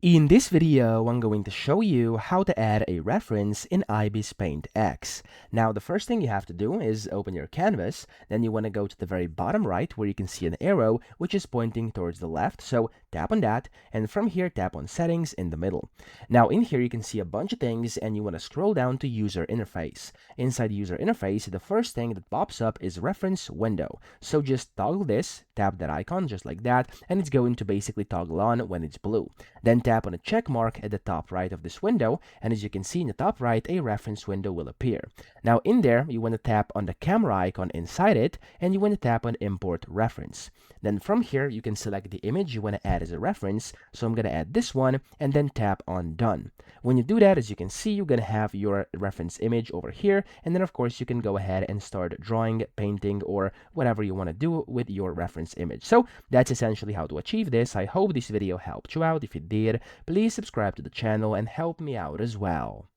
In this video, I'm going to show you how to add a reference in ibis Paint X. Now, the first thing you have to do is open your canvas. Then you want to go to the very bottom right where you can see an arrow which is pointing towards the left. So tap on that, and from here tap on Settings in the middle. Now in here you can see a bunch of things, and you want to scroll down to User Interface. Inside User Interface, the first thing that pops up is Reference Window. So just toggle this, tap that icon just like that, and it's going to basically toggle on when it's blue. Then tap on a check mark at the top right of this window, and as you can see in the top right, a reference window will appear. Now in there, you want to tap on the camera icon inside it, and you want to tap on Import Reference. Then from here, you can select the image you want to add as a reference. So I'm going to add this one, and then tap on Done. When you do that, as you can see, you're going to have your reference image over here, and then of course you can go ahead and start drawing, painting, or whatever you want to do with your reference image. So that's essentially how to achieve this. I hope this video helped you out. If it did, please subscribe to the channel and help me out as well.